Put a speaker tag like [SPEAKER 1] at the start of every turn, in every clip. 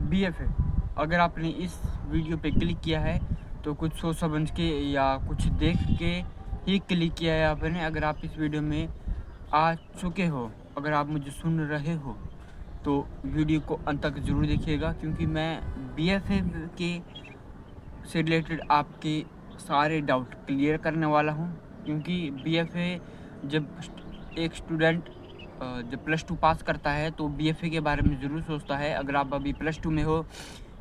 [SPEAKER 1] BFA. अगर आपने इस वीडियो पे क्लिक किया है तो कुछ सोच समझ के या कुछ देख के ही क्लिक किया है आपने। अगर आप इस वीडियो में आ चुके हो, अगर आप मुझे सुन रहे हो तो वीडियो को अंत तक ज़रूर देखिएगा, क्योंकि मैं बीएफए के से रिलेटेड आपके सारे डाउट क्लियर करने वाला हूँ। क्योंकि बीएफए जब एक स्टूडेंट जब +2 पास करता है तो बीएफए के बारे में ज़रूर सोचता है। अगर आप अभी +2 में हो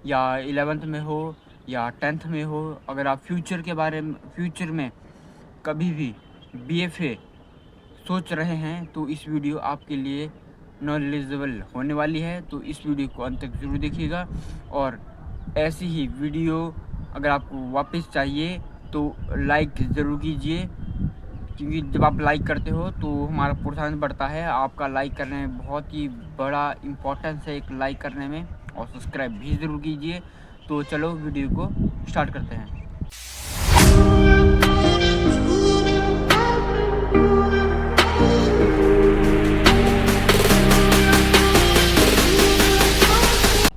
[SPEAKER 1] या 11th में हो या 10th में हो, अगर आप फ्यूचर में कभी भी बीएफए सोच रहे हैं तो इस वीडियो आपके लिए नॉलेजेबल होने वाली है। तो इस वीडियो को अंत तक ज़रूर देखिएगा। और ऐसी ही वीडियो अगर आपको वापस चाहिए तो लाइक ज़रूर कीजिए, क्योंकि जब आप लाइक करते हो तो हमारा प्रोत्साहन बढ़ता है। आपका लाइक करने में बहुत ही बड़ा इम्पोर्टेंस है, एक लाइक करने में। और सब्सक्राइब भी ज़रूर कीजिए। तो चलो वीडियो को स्टार्ट करते हैं।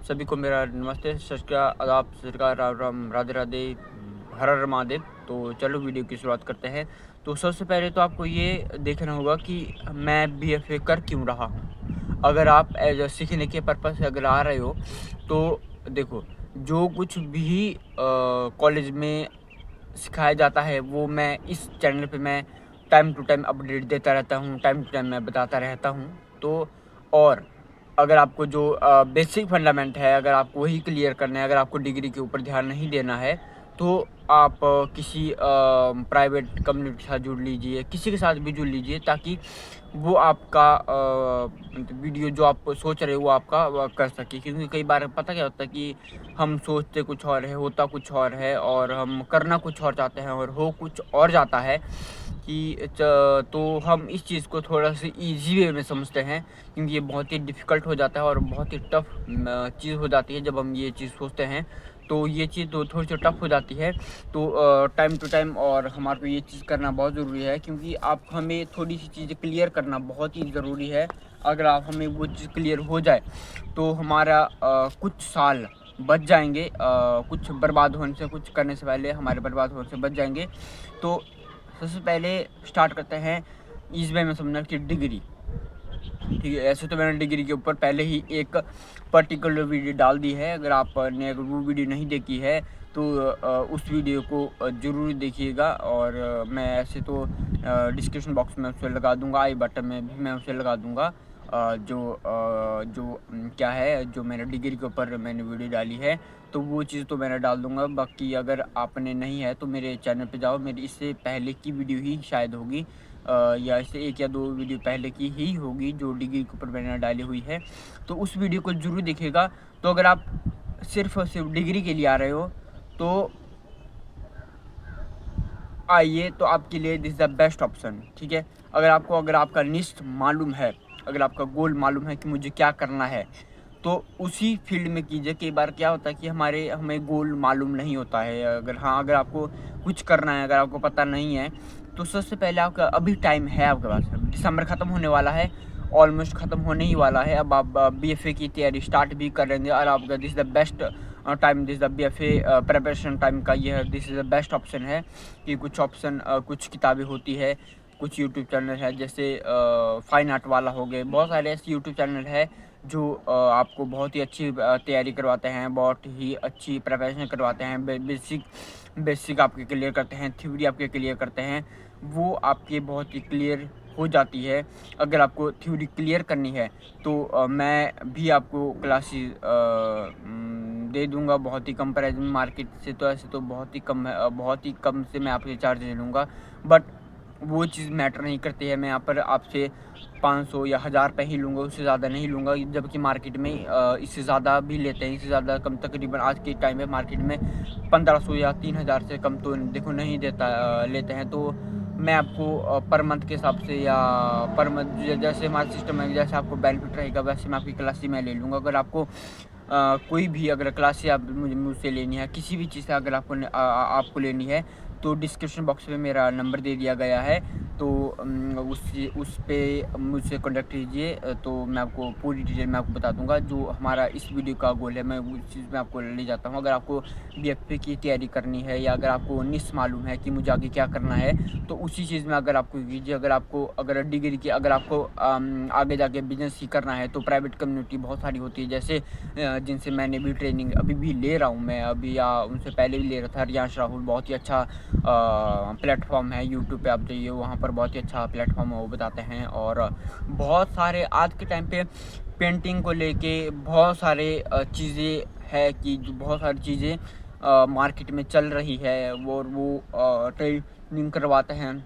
[SPEAKER 1] सभी को मेरा नमस्ते, सत श्री अकाल, आदाब, सरकार, राम राम, राधे राधे, हर हर महादेव। तो चलो वीडियो की शुरुआत करते हैं। तो सबसे पहले तो आपको ये देखना होगा कि मैं बीएफए कर क्यों रहा हूँ। अगर आप एज सीखने के पर्पज़ से अगर आ रहे हो तो देखो, जो कुछ भी कॉलेज में सिखाया जाता है वो मैं इस चैनल पे मैं टाइम टू टाइम अपडेट देता रहता हूँ, टाइम टू टाइम मैं बताता रहता हूँ। तो और अगर आपको जो बेसिक फंडामेंट है, अगर आपको वही क्लियर करना है, अगर आपको डिग्री के ऊपर ध्यान नहीं देना है तो आप किसी प्राइवेट कंपनी के साथ जुड़ लीजिए, किसी के साथ भी जुड़ लीजिए, ताकि वो आपका वीडियो जो आप सोच रहे हो वो आपका कर सके। क्योंकि कई बार पता क्या होता है कि हम सोचते कुछ और है, होता कुछ और है, और हम करना कुछ और चाहते हैं और हो कुछ और जाता है कि तो हम इस चीज़ को थोड़ा सा ईजी वे में समझते हैं, क्योंकि ये बहुत ही डिफ़िकल्ट हो जाता है और बहुत ही टफ चीज़ हो जाती है। जब हम ये चीज़ सोचते हैं तो ये चीज़ तो थोड़ी सी टफ हो जाती है। तो टाइम टू टाइम और हमारे को ये चीज़ करना बहुत ज़रूरी है, क्योंकि आप हमें थोड़ी सी चीज़ें क्लियर करना बहुत ही ज़रूरी है। अगर आप हमें वो चीज़ क्लियर हो जाए तो हमारा कुछ साल बच जाएंगे, कुछ बर्बाद होने से, कुछ करने से पहले हमारे बर्बाद होने से बच जाएंगे। तो सबसे पहले स्टार्ट करते हैं इस वे में समझना कि डिग्री, ठीक है। ऐसे तो मैंने डिग्री के ऊपर पहले ही एक पर्टिकुलर वीडियो डाल दी है। अगर आपने अगर वो वीडियो नहीं देखी है तो उस वीडियो को ज़रूर देखिएगा। और मैं ऐसे तो डिस्क्रिप्शन बॉक्स में उसे लगा दूंगा, आई बटन में भी मैं उसे लगा दूंगा। क्या है, जो मैंने डिग्री के ऊपर मैंने वीडियो डाली है तो वो चीज़ तो मैंने डाल दूंगा। बाकी अगर आपने नहीं है तो मेरे चैनल पे जाओ, मेरी इससे पहले की वीडियो ही शायद होगी, या इससे 1 या 2 वीडियो पहले की ही होगी जो डिग्री के ऊपर मैंने डाली हुई है। तो उस वीडियो को ज़रूर देखिएगा। तो अगर आप सिर्फ और सिर्फ डिग्री के लिए आ रहे हो तो आइए, तो आपके लिए दिस द बेस्ट ऑप्शन, ठीक है। अगर आपका निष्ठ मालूम है, अगर आपका गोल मालूम है कि मुझे क्या करना है, तो उसी फील्ड में कीजिए। कई बार क्या होता है कि हमें गोल मालूम नहीं होता है। अगर आपको कुछ करना है, अगर आपको पता नहीं है, तो सबसे पहले आपका अभी टाइम है आपके पास। दिसंबर ख़त्म होने वाला है, ऑलमोस्ट ख़त्म होने ही वाला है। अब आप बीएफए की तैयारी स्टार्ट भी कर लेंगे और आपका this the best time, this the BFA preparation time का ये this is the best option है। कि कुछ किताबें होती है, कुछ यूट्यूब चैनल है, जैसे फाइन आर्ट वाला हो गए, बहुत सारे ऐसे यूट्यूब चैनल है जो आपको बहुत ही अच्छी तैयारी करवाते हैं, बहुत ही अच्छी प्रिपरेशन करवाते हैं। बेसिक आपके क्लियर करते हैं, थ्योरी आपके क्लियर करते हैं, वो आपके बहुत ही क्लियर हो जाती है। अगर आपको थ्योरी क्लियर करनी है तो मैं भी आपको क्लासेस दे दूंगा बहुत ही कम प्राइस में। मार्केट से तो ऐसे तो बहुत ही कम है, बहुत ही कम से मैं आपसे चार्ज ले लूँगा, बट वो चीज़ मैटर नहीं करती है। मैं यहाँ पर आपसे 500 या 1000 रुपये ही लूँगा, उससे ज़्यादा नहीं लूँगा। जबकि मार्केट में इससे ज़्यादा भी लेते हैं, इससे ज़्यादा कम तकरीबन आज के टाइम में मार्केट में 1500 या 3000 से कम तो देखो नहीं लेते हैं। तो मैं आपको पर मंथ के हिसाब से या पर मंथ जैसे हमारा सिस्टम है, जैसे आपको बेनिफिट रहेगा वैसे मैं आपकी क्लास मैं ले लूँगा। अगर आपको कोई भी अगर क्लास आप मुझसे लेनी है, किसी भी चीज़ से अगर आपको लेनी है, तो डिस्क्रिप्शन बॉक्स में मेरा नंबर दे दिया गया है। तो उस पे मुझसे कॉन्टैक्ट कीजिए। तो मैं आपको पूरी डिटेल में आपको बता दूंगा। जो हमारा इस वीडियो का गोल है मैं उस चीज़ में आपको ले जाता हूँ। अगर आपको बीएफए की तैयारी करनी है या अगर आपको निश मालूम है कि मुझे आगे क्या करना है, तो उसी चीज़ में अगर आपको कीजिए। अगर डिग्री की अगर आपको आगे जाके बिजनेस ही करना है, तो प्राइवेट कम्युनिटी बहुत सारी होती है, जैसे जिनसे मैंने भी ट्रेनिंग अभी भी ले रहा हूँ मैं अभी, या उनसे पहले भी ले रहा था। रियांश राहुल बहुत ही अच्छा प्लेटफॉर्म है, यूट्यूब पे आप जाइए, वहाँ पर बहुत ही अच्छा प्लेटफॉर्म है, वो बताते हैं। और बहुत सारे आज के टाइम पे पेंटिंग को लेके बहुत सारे चीज़ें है कि जो बहुत सारी चीज़ें मार्केट में चल रही है, वो ट्रेनिंग करवाते हैं।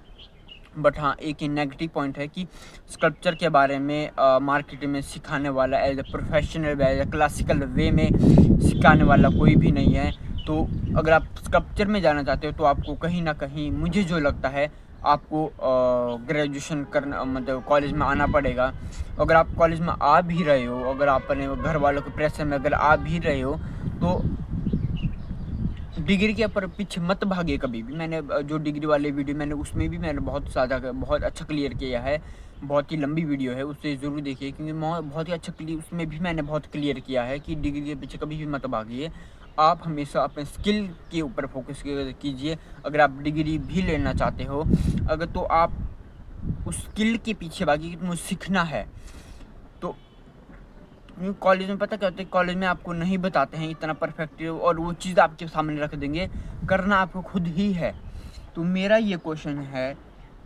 [SPEAKER 1] बट हाँ, एक ही नेगेटिव पॉइंट है कि स्कल्पचर के बारे में मार्केट में सिखाने वाला as a professional way, as a classical way में सिखाने वाला कोई भी नहीं है। तो अगर आप स्कल्पचर में जाना चाहते हो, तो आपको कहीं ना कहीं, मुझे जो लगता है, आपको ग्रेजुएशन करना, मतलब कॉलेज में आना पड़ेगा। अगर आप कॉलेज में आ भी रहे हो, अगर आप अपने घर वालों के प्रेशर में अगर आ भी रहे हो, तो डिग्री के ऊपर पीछे मत भागिए कभी भी। मैंने जो डिग्री वाले वीडियो मैंने उसमें भी मैंने बहुत अच्छा क्लियर किया है। बहुत ही लंबी वीडियो है, उसे ज़रूर देखिए, क्योंकि बहुत ही अच्छा क्लियर उसमें भी मैंने बहुत क्लियर किया है कि डिग्री के पीछे कभी भी मत भागिए। आप हमेशा अपने स्किल के ऊपर फोकस कीजिए। अगर आप डिग्री भी लेना चाहते हो, अगर तो आप उस स्किल के पीछे भागिए कि तुम्हें सीखना है। तो कॉलेज में पता क्या होता है, कॉलेज में आपको नहीं बताते हैं इतना परफेक्ट, और वो चीज़ आपके सामने रख देंगे। करना आपको खुद ही है। तो मेरा ये क्वेश्चन है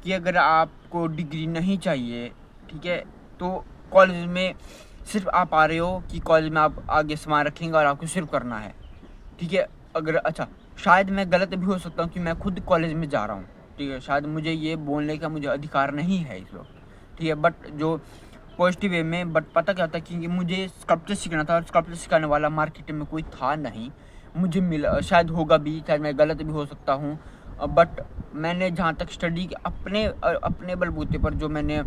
[SPEAKER 1] कि अगर आपको डिग्री नहीं चाहिए, ठीक है, तो कॉलेज में सिर्फ आप आ रहे हो कि कॉलेज में आप आगे सामान रखेंगे और आपको सिर्फ करना है, ठीक है। अगर अच्छा, शायद मैं गलत भी हो सकता हूँ कि मैं खुद कॉलेज में जा रहा हूँ, ठीक है, शायद मुझे ये बोलने का मुझे अधिकार नहीं है इस वक्त, ठीक है। बट जो पॉजिटिव वे में, बट पता क्या था कि मुझे स्कल्पचर सीखना था, और स्कल्पचर सिखाने वाला मार्केट में कोई था नहीं। मुझे मिला, शायद होगा भी, शायद मैं गलत भी हो सकता हूँ। बट मैंने जहाँ तक स्टडी अपने बलबूते पर जो मैंने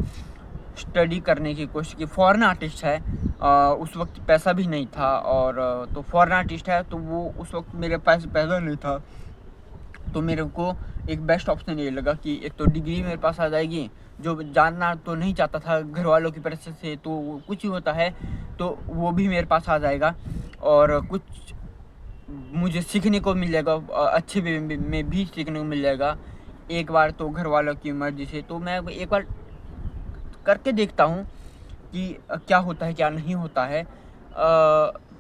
[SPEAKER 1] स्टडी करने की कोशिश की, फॉरेन आर्टिस्ट है, उस वक्त पैसा भी नहीं था, और तो फॉरेन आर्टिस्ट है, तो वो उस वक्त मेरे पास पैसा नहीं था। तो मेरे को एक बेस्ट ऑप्शन ये लगा कि एक तो डिग्री मेरे पास आ जाएगी, जो जानना तो नहीं चाहता था घर वालों की प्रेशर से, तो कुछ ही होता है, तो वो भी मेरे पास आ जाएगा, और कुछ मुझे सीखने को मिल जाएगा, अच्छे वे में भी सीखने को मिल जाएगा। एक बार तो घर वालों की मर्जी से, तो मैं एक बार करके देखता हूँ कि क्या होता है क्या नहीं होता है।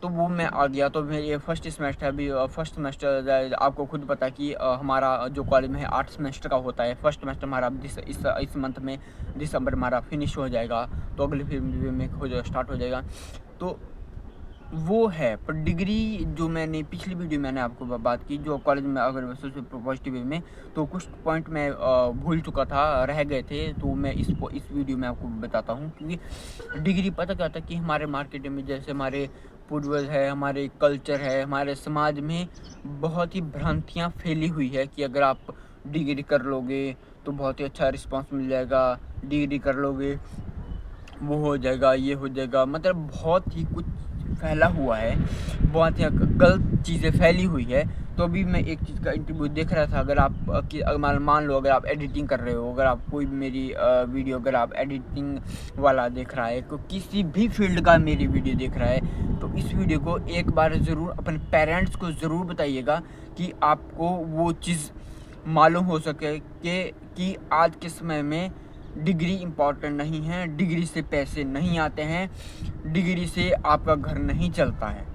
[SPEAKER 1] तो वो मैं आ गया। तो मेरे फर्स्ट सेमेस्टर अभी फर्स्ट सेमेस्टर आपको खुद पता है कि हमारा जो कॉलेज में है 8 सेमेस्टर का होता है। फर्स्ट सेमेस्टर हमारा इस मंथ में दिसंबर हमारा फिनिश हो जाएगा, तो अगले फिर में स्टार्ट हो जाएगा। तो वो है। पर डिग्री जो मैंने पिछली वीडियो मैंने आपको बात की, जो कॉलेज में अगर सोशल पॉजिटिव वे में, तो कुछ पॉइंट मैं भूल चुका था, रह गए थे, तो मैं इस वीडियो में आपको बताता हूँ। क्योंकि डिग्री पता क्या होता है कि हमारे मार्केट में, जैसे हमारे पूर्वज है, हमारे कल्चर है, हमारे समाज में बहुत ही भ्रांतियाँ फैली हुई है कि अगर आप डिग्री कर लोगे तो बहुत ही अच्छा रिस्पॉन्स मिल जाएगा, डिग्री कर लोगे वो हो जाएगा, ये हो जाएगा, मतलब बहुत ही कुछ फैला हुआ है, बहुत ही गलत चीज़ें फैली हुई है। तो अभी मैं एक चीज़ का इंटरव्यू देख रहा था, अगर आप मान लो अगर आप एडिटिंग कर रहे हो, अगर आप कोई मेरी वीडियो अगर आप एडिटिंग वाला देख रहा है, तो किसी भी फील्ड का मेरी वीडियो देख रहा है, तो इस वीडियो को एक बार ज़रूर अपने पेरेंट्स को ज़रूर बताइएगा कि आपको वो चीज़ मालूम हो सके कि आज के समय में डिग्री इम्पॉर्टेंट नहीं है, डिग्री से पैसे नहीं आते हैं, डिग्री से आपका घर नहीं चलता है।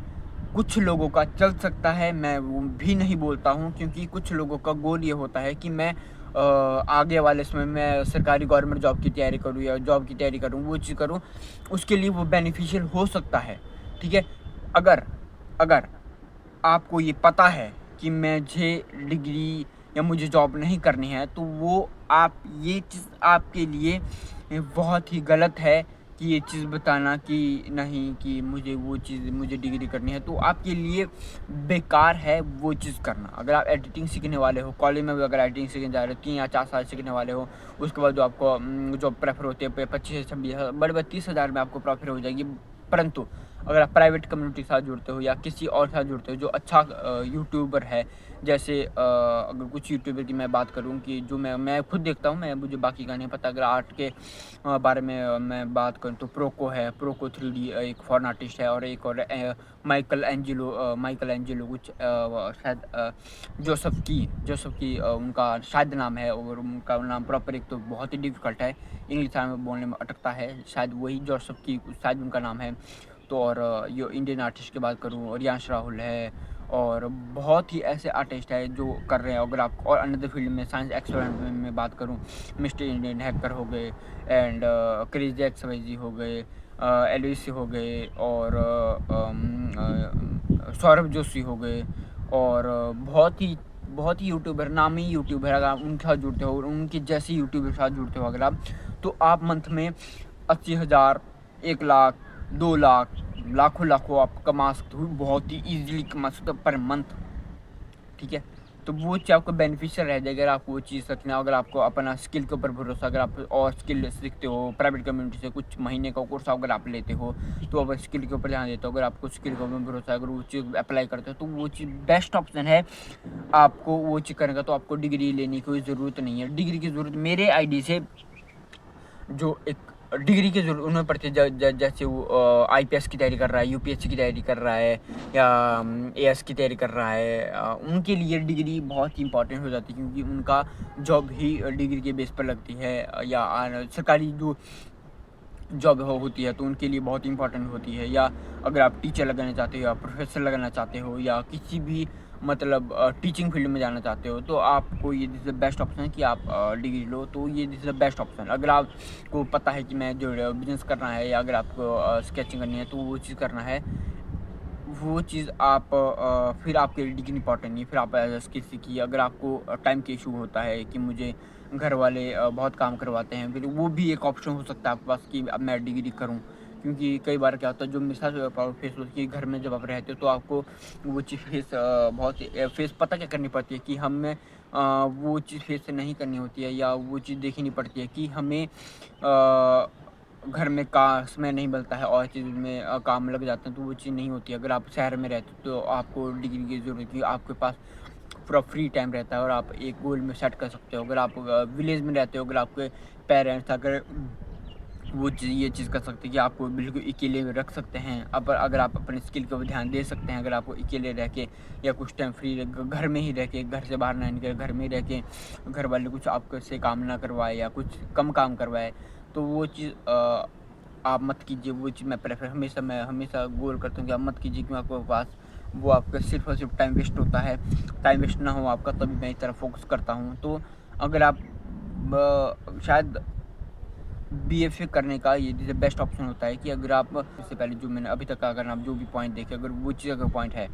[SPEAKER 1] कुछ लोगों का चल सकता है, मैं वो भी नहीं बोलता हूँ, क्योंकि कुछ लोगों का गोल ये होता है कि मैं आगे वाले समय में सरकारी गवर्नमेंट जॉब की तैयारी करूँ या जॉब की तैयारी करूँ, वो चीज़ करूँ, उसके लिए वो बेनिफिशियल हो सकता है, ठीक है। अगर आपको ये पता है कि मुझे डिग्री या मुझे जॉब नहीं करनी है, तो वो आप ये चीज़ आपके लिए बहुत ही गलत है कि ये चीज़ बताना कि नहीं, कि मुझे डिग्री करनी है, तो आपके लिए बेकार है वो चीज़ करना। अगर आप एडिटिंग सीखने वाले हो, कॉलेज में भी अगर एडिटिंग सीखने जा रहे हो, 3 या 4 साल सीखने वाले हो, उसके बाद जो आपको जॉब प्रेफर होती है 25 से 26 बड़े 30 हज़ार में आपको प्रॉफिट हो जाएगी। परंतु अगर आप प्राइवेट कम्युनिटी के साथ जुड़ते हो या किसी और के साथ जुड़ते हो जो अच्छा यूट्यूबर है, जैसे अगर कुछ यूट्यूबर की मैं बात करूँ कि जो मैं खुद देखता हूँ, मैं मुझे बाकी का नहीं पता। अगर आर्ट के बारे में मैं बात करूँ तो प्रोको है, प्रोको 3D एक फॉरेन आर्टिस्ट है, और एक और माइकल एंजेलो कुछ शायद जोसेफ की उनका शायद नाम है, और उनका नाम प्रॉपर एक तो बहुत ही डिफ़िकल्ट है, इंग्लिश में बोलने में अटकता है, शायद वही जोसेफ की शायद उनका नाम है। तो और ये इंडियन आर्टिस्ट की बात करूँ, रियांश राहुल है, और बहुत ही ऐसे आर्टिस्ट है जो कर रहे हैं। अगर आप और अनदर फील्ड में साइंस एक्सपेरिमेंट में बात करूँ, मिस्टर इंडियन हैकर हो गए, एंड क्रेजी एक्सवाईजी हो गए, एलवीसी हो गए, और सौरभ जोशी हो गए, और बहुत ही यूट्यूबर, नामी यूट्यूबर, अगर आप उनके साथ जुड़ते हो और उनके जैसे यूट्यूबर के साथ जुड़ते हो अगर आप, तो आप मंथ में 80,000, 1 लाख, 2 लाख, लाखों आप कमा सकते हो, बहुत ही ईजिली कमा सकते हो पर मंथ। ठीक है, तो वो चीज़ आपको बेनिफिशियल रह जाएगी अगर आपको वो चीज़ रखना, अगर आपको अपना स्किल के ऊपर भरोसा, अगर आप और स्किल सीखते हो प्राइवेट कम्युनिटी से, कुछ महीने का कोर्स अगर आप लेते हो तो अब स्किल के ऊपर ध्यान देते हो, अगर आपको स्किल के ऊपर भरोसा है, अगर वो चीज़ अप्लाई करते हो तो वो चीज़ बेस्ट ऑप्शन है। आपको वो चीज़ करेगा तो आपको डिग्री लेने की कोई ज़रूरत नहीं है। डिग्री की ज़रूरत मेरे आईडी से जो एक डिग्री की ज़रूरत उन्हें पड़ती है, जैसे वो आईपीएस की तैयारी कर रहा है, यूपीएससी की तैयारी कर रहा है, या एएस की तैयारी कर रहा है, उनके लिए डिग्री बहुत ही इंपॉर्टेंट हो जाती है, क्योंकि उनका जॉब ही डिग्री के बेस पर लगती है, या सरकारी जो जॉब होती है तो उनके लिए बहुत इंपॉर्टेंट होती है। या अगर आप टीचर लगाना चाहते हो या प्रोफेसर लगाना चाहते हो या किसी भी मतलब टीचिंग फील्ड में जाना चाहते हो, तो आपको ये this is the best option है कि आप डिग्री लो, तो ये this is the best option. अगर आपको पता है कि मैं जो बिजनेस करना है, या अगर आपको स्केचिंग करनी है तो वो चीज़ करना है, वो चीज़ आप फिर आपके लिए डिग्री इंपॉर्टेंट नहीं है, फिर आप एज अ स्किल सीखिए। अगर आपको टाइम का इशू होता है कि मुझे घर वाले बहुत काम करवाते हैं, फिर वो भी एक ऑप्शन हो सकता है आपके पास कि अब मैं डिग्री करूं, क्योंकि कई बार क्या होता है, जो मेरे साथ प्रॉब्लम फेस होती है, घर में जब आप रहते हो तो आपको वो चीज़ बहुत फेस पता क्या करनी पड़ती है कि हमें वो चीज़ फेस नहीं करनी होती है, या वो चीज़ देखनी पड़ती है कि हमें घर में का समय नहीं मिलता है और चीज़ में काम लग जाते हैं, तो वो चीज़ नहीं होती है। अगर आप शहर में रहते हो तो आपको डिग्री की ज़रूरत है, आपके पास पूरा फ्री टाइम रहता है और आप एक गोल में सेट कर सकते हो। अगर आप विलेज में रहते हो, अगर आपके पेरेंट्स अगर वो चीज़ ये चीज़ कर सकते हैं कि आपको बिल्कुल अकेले में रख सकते हैं। अब अगर आप अपने स्किल के ऊपर ध्यान दे सकते हैं, अगर आपको अकेले रह के या कुछ टाइम फ्री घर में ही रह के, घर से बाहर ना निकले, घर में ही रह के घर वाले कुछ आपको से काम ना करवाए या कुछ कम काम करवाए, तो वो चीज़ आप मत कीजिए। वो चीज़ मैं हमेशा गोल करता हूँ कि आप मत कीजिए, क्योंकि आपके पास वो आपका सिर्फ़ और सिर्फ टाइम वेस्ट होता है। टाइम वेस्ट ना हो आपका, तभी मैं इस तरफ फ़ोकस करता हूँ। तो अगर आप शायद बीएफए करने का ये द बेस्ट ऑप्शन होता है कि अगर आप इससे पहले जो मैंने अभी तक का अगर आप जो भी पॉइंट देखे, अगर वो चीज़ अगर पॉइंट है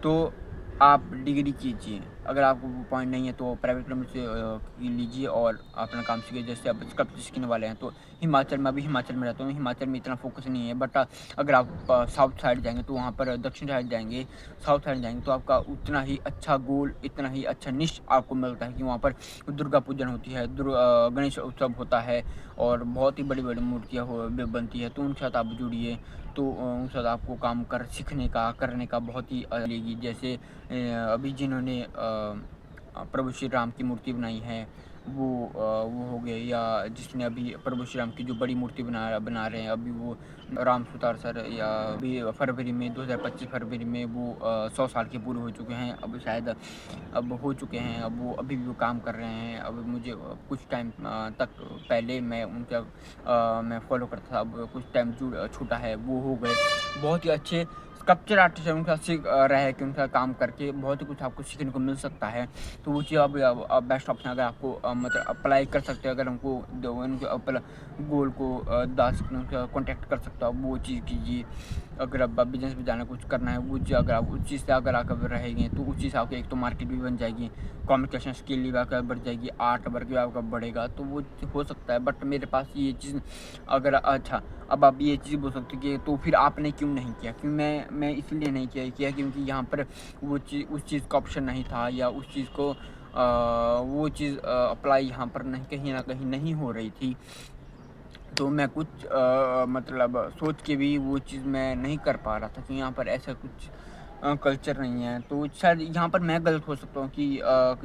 [SPEAKER 1] तो आप डिग्री कीजिए। अगर आपको वो पॉइंट नहीं है तो प्राइवेट नंबर से लीजिए और अपना काम सीखिए। जैसे आप स्कल्पचर सीखने वाले हैं तो हिमाचल में, अभी हिमाचल में रहता हूँ, हिमाचल में इतना फोकस नहीं है, बट अगर आप साउथ साइड जाएंगे तो वहाँ पर दक्षिण साइड जाएंगे, साउथ साइड जाएंगे तो आपका उतना ही अच्छा गोल, इतना ही अच्छा निश आपको मिलता है कि वहाँ पर दुर्गा पूजन होती है, गणेश उत्सव होता है, और बहुत ही बड़ी बड़ी मूर्तियाँ बनती है। तो उनके साथ आप जुड़िए, तो उनके साथ आपको काम कर सीखने का, करने का बहुत ही लेगी। जैसे अभी जिन्होंने प्रभु श्री राम की मूर्ति बनाई है, वो हो गए, या जिसने अभी प्रभु श्री राम की जो बड़ी मूर्ति बना रहे हैं अभी, वो राम सुतार सर, या अभी फरवरी में 2025 फरवरी में वो 100 साल के पूरे हो चुके हैं, अब शायद अब हो चुके हैं, अब वो अभी भी वो काम कर रहे हैं। अब मुझे कुछ टाइम तक पहले मैं उनका मैं फॉलो करता था, अब कुछ टाइम छूटा है, वो हो गए। बहुत ही अच्छे स्कल्पचर आर्टिस्ट है, उनका सीख रहा है कि उनका काम करके बहुत ही कुछ आपको सीखने को मिल सकता है। तो वो चीज़ अब बेस्ट ऑप्शन, अगर आपको मतलब अप्लाई कर सकते हैं, अगर हमको उनके गोल को दा सकते हैं, उनका कॉन्टैक्ट कर सकते हो, आप वो चीज़ कीजिए। अगर आप बिजनेस में जाना कुछ करना है, वो चीज़ अगर आप उस चीज़ से अगर आप रहेंगे तो उस चीज़ से आपको एक तो मार्केट भी बन जाएगी, कम्युनिकेशन स्किल भी आपका बढ़ जाएगी, आर्ट वर्क भी आपका बढ़ेगा, तो वो हो सकता है। बट मेरे पास ये चीज़ अगर अच्छा, अब आप ये चीज़ बोल सकते कि तो फिर आपने क्यों नहीं किया? क्यों मैं इसलिए नहीं किया क्योंकि यहाँ पर वो चीज़, उस चीज़ का ऑप्शन नहीं था, या उस चीज़ को वो चीज़ अप्लाई यहाँ पर नहीं, कहीं न कहीं नहीं हो रही थी। तो मैं कुछ मतलब सोच के भी वो चीज़ मैं नहीं कर पा रहा था कि यहाँ पर ऐसा कुछ कल्चर नहीं है। तो शायद यहाँ पर मैं गलत हो सकता हूँ कि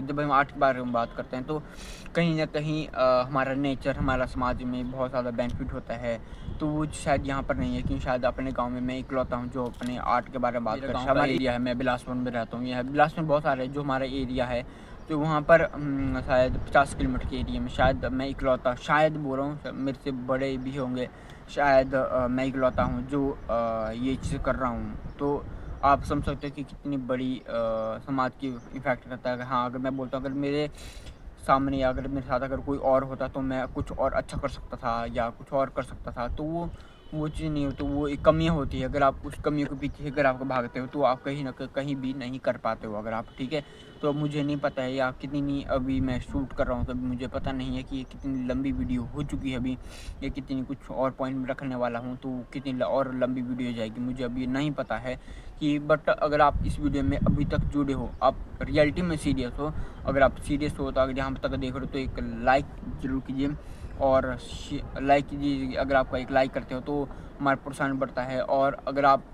[SPEAKER 1] जब हम आर्ट के बारे में बात करते हैं तो कहीं न कहीं हमारा नेचर, हमारा समाज में बहुत ज़्यादा बेनिफिट होता है। तो वो शायद यहाँ पर नहीं है, क्योंकि शायद अपने गाँव में मैं इकलौता हूँ जो अपने आर्ट के बारे में बात कर, हमारा एरिया है, मैं बिलासपुर में रहता हूँ। यह बिलासपुर में बहुत सारे जो हमारा एरिया है, तो वहाँ पर शायद 50 किलोमीटर के एरिया में शायद मैं इकलौता, शायद बोल रहा हूँ, मेरे से बड़े भी होंगे, शायद मैं इकलौता हूँ जो ये चीज़ कर रहा हूँ। तो आप समझ सकते हो कि कितनी बड़ी समाज की इफ़ेक्ट करता है। हाँ, अगर मैं बोलता हूँ, अगर मेरे सामने या अगर मेरे साथ अगर कोई और होता तो मैं कुछ और अच्छा कर सकता था या कुछ और कर सकता था। तो वो चीज़ नहीं होती, वो एक कमियाँ होती है। अगर आप उस कमियों के पीछे अगर आप भागते हो तो आप कहीं न कहीं भी नहीं कर पाते हो अगर आप, ठीक है? तो अब मुझे नहीं पता है या कितनी अभी मैं शूट कर रहा हूँ, तो अभी मुझे पता नहीं है कि ये कितनी लंबी वीडियो हो चुकी है अभी, या कितनी कुछ और पॉइंट रखने वाला हूँ तो कितनी और लंबी वीडियो हो जाएगी, मुझे अभी नहीं पता है कि। बट अगर आप इस वीडियो में अभी तक जुड़े हो, आप रियलिटी में सीरियस हो, अगर आप सीरियस हो तो अगर यहाँ तक देख रहे हो तो एक लाइक ज़रूर कीजिए और लाइक कीजिए। अगर आपका एक लाइक करते हो तो हमारा प्रोत्साहन बढ़ता है, और अगर आप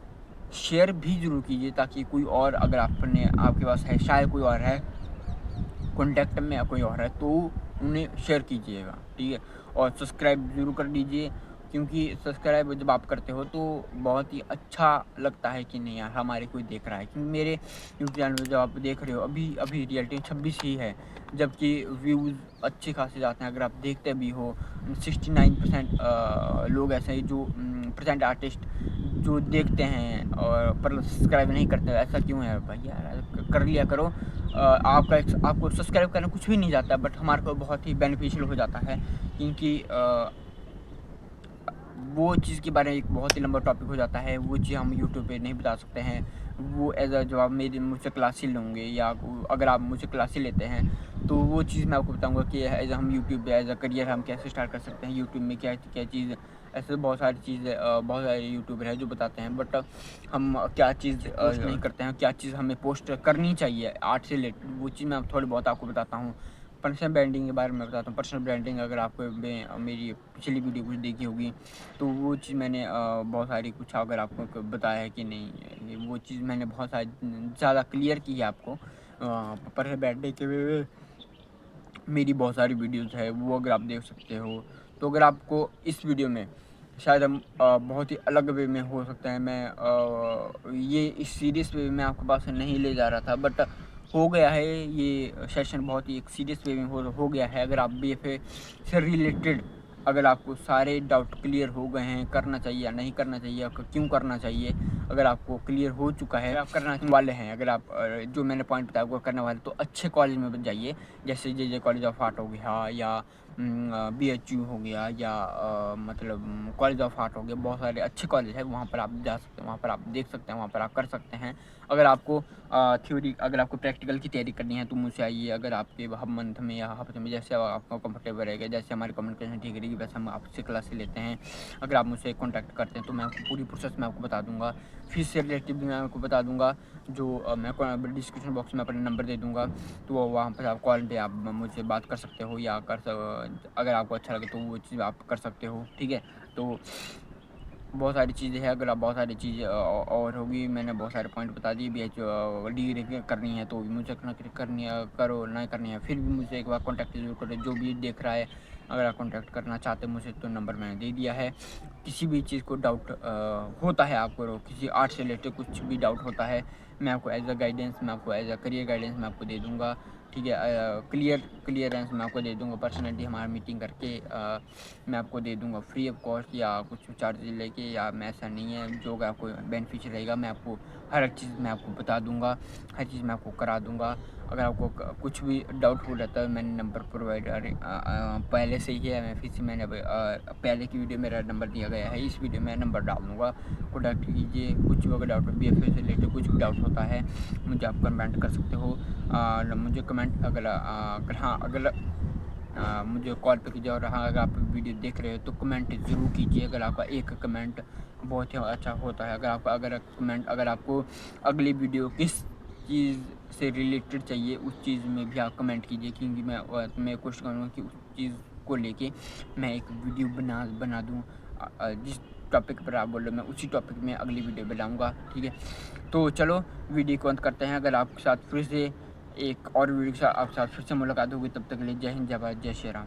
[SPEAKER 1] शेयर भी ज़रूर कीजिए ताकि कोई और, अगर आपके पास है, शायद कोई और है कॉन्टैक्ट में या कोई और है, तो उन्हें शेयर कीजिएगा, ठीक है? और सब्सक्राइब ज़रूर कर दीजिए, क्योंकि सब्सक्राइब जब आप करते हो तो बहुत ही अच्छा लगता है कि नहीं यार हमारे कोई देख रहा है। क्योंकि मेरे यूट्यूब चैनल पे जो आप देख रहे हो अभी अभी रियलिटी 26 ही है, जबकि व्यूज़ अच्छे खासे जाते हैं। अगर आप देखते भी हो 69% लोग ऐसे हैं जो प्रेजेंट आर्टिस्ट जो देखते हैं और पर सब्सक्राइब नहीं करते। ऐसा क्यों है भाई यार, कर लिया करो। आपको सब्सक्राइब करना कुछ भी नहीं जाता, बट हमारे को बहुत ही बेनिफिशियल हो जाता है, क्योंकि वो चीज़ के बारे में एक बहुत ही लंबा टॉपिक हो जाता है, वो चीज़ हम यूट्यूब पे नहीं बता सकते हैं। वो एज़ अ जब आप मेरी मुझसे क्लासेस लोगे या अगर आप मुझसे क्लासेस लेते हैं तो वो चीज़ मैं आपको बताऊँगा कि एज़ हम यूट्यूब पे एज़ अ करियर हम कैसे स्टार्ट कर सकते हैं यूट्यूब में, क्या क्या चीज़, ऐसे बहुत सारी चीज़ें बहुत सारे यूट्यूबर हैं जो बताते हैं। बट हम क्या चीज़ पोस्ट नहीं करते हैं, क्या चीज़ हमें पोस्ट करनी चाहिए आर्ट से रिलेटेड, वो चीज़ मैं थोड़ी बहुत आपको बताता हूँ। पर्सनल ब्रांडिंग के बारे में बताता हूँ। पर्सनल ब्रांडिंग अगर आपको मेरी पिछली वीडियो कुछ देखी होगी तो वो चीज़ मैंने बहुत सारी कुछ, अगर आपको बताया है कि नहीं, वो चीज़ मैंने बहुत सारी ज़्यादा क्लियर की है आपको। पर्सनल ब्रांडिंग के वे में मेरी बहुत सारी वीडियोज़ है, वो अगर आप देख सकते हो। तो अगर आपको इस वीडियो में शायद हम बहुत ही अलग वे में हो सकता है, मैं ये इस सीरियस वे में आपके पास नहीं ले जा रहा था, बट हो गया है ये सेशन बहुत ही एक सीरियस वे में हो गया है। अगर आप बीएफए से रिलेटेड, अगर आपको सारे डाउट क्लियर हो गए हैं, करना चाहिए या नहीं करना चाहिए, आपको क्यों करना चाहिए, अगर आपको क्लियर हो चुका है, आप करना वाले हैं, अगर आप जो मैंने पॉइंट बताया आपको करने वाले, तो अच्छे कॉलेज में बन जाइए, जैसे जे कॉलेज ऑफ आर्ट हो गया या बीएचयू हो गया या मतलब कॉलेज ऑफ आर्ट हो गया। बहुत सारे अच्छे कॉलेज हैं, वहाँ पर आप जा सकते हैं, वहाँ पर आप देख सकते हैं, वहाँ पर आप कर सकते हैं। अगर आपको थ्योरी, अगर आपको प्रैक्टिकल की तैयारी करनी है तो मुझसे आइए। अगर आपके मंथ में या हफ्ते में जैसे आपको कंफर्टेबल रहेगा, जैसे हमारी कम्युनिकेशन ठीक रहेगी, वैसे हम आपसे क्लासेस लेते हैं। अगर आप मुझसे कॉन्टैक्ट करते हैं तो मैं आपको पूरी प्रोसेस में आपको बता दूँगा। फीस से रिलेटेड भी मैं आपको बता दूँगा, जो मैं डिस्क्रिप्शन बॉक्स में अपना नंबर दे दूँगा, तो वहाँ पर आप कॉल पे आप मुझसे बात कर सकते हो, या अगर आपको अच्छा लगे तो वो चीज़ आप कर सकते हो, ठीक है? तो बहुत सारी चीज़ें हैं, अगर आप बहुत सारी चीज़ें और होगी, मैंने बहुत सारे पॉइंट बता दिए। डिग्री करनी है तो भी मुझसे करनी है, करो, नहीं करनी है फिर भी मुझसे एक बार कॉन्टैक्ट ज़रूर करो। जो भी देख रहा है, अगर आप कॉन्टैक्ट करना चाहते हैं मुझसे तो नंबर मैंने दे दिया है। किसी भी चीज़ को डाउट होता है आपको, किसी आर्ट से रिलेटेड कुछ भी डाउट होता है, मैं आपको एज़ अ गाइडेंस, मैं आपको एज़ अ करियर गाइडेंस मैं आपको दे दूँगा, ठीक है? क्लियरेंस मैं आपको दे दूँगा, पर्सनली हमारा मीटिंग करके मैं आपको दे दूँगा फ्री ऑफ कॉस्ट, या कुछ चार्जेज लेके, या मैं ऐसा नहीं है, जो अगर आपको बेनिफिशियल रहेगा मैं आपको हर एक चीज़ मैं आपको बता दूँगा, हर चीज़ मैं आपको करा दूँगा। अगर आपको कुछ भी डाउटफुल रहता है, मैंने नंबर प्रोवाइड पहले से ही है, मैं फिर से मैंने पहले की वीडियो मेरा नंबर दिया गया है, इस वीडियो में नंबर डाल दूँगा, कॉन्टैक्ट कीजिए। कुछ भी अगर डाउट बीएफए से रिलेटेड कुछ भी डाउट होता है मुझे आप कमेंट कर सकते हो। मुझे कमेंट अगर हाँ, अगर मुझे कॉल पे कीजिए, और हाँ, अगर आप वीडियो देख रहे हो तो कमेंट ज़रूर कीजिए। अगर आपका एक कमेंट बहुत ही अच्छा होता है। अगर आपको अगली वीडियो किस चीज़ से रिलेटेड चाहिए, उस चीज़ में भी आप कमेंट कीजिए, क्योंकि मैं कोशिश करूँगा कि उस चीज़ को लेके मैं एक वीडियो बना दूँ। जिस टॉपिक पर आप बोल रहे हो मैं उसी टॉपिक में अगली वीडियो बनाऊँगा, ठीक है। तो चलो वीडियो को अंत करते हैं। अगर आपके साथ फिर से एक और वीडियो के साथ फिर से मुलाकात होगी, तब तक के लिए जय हिंद, जय भारत, जय श्री राम।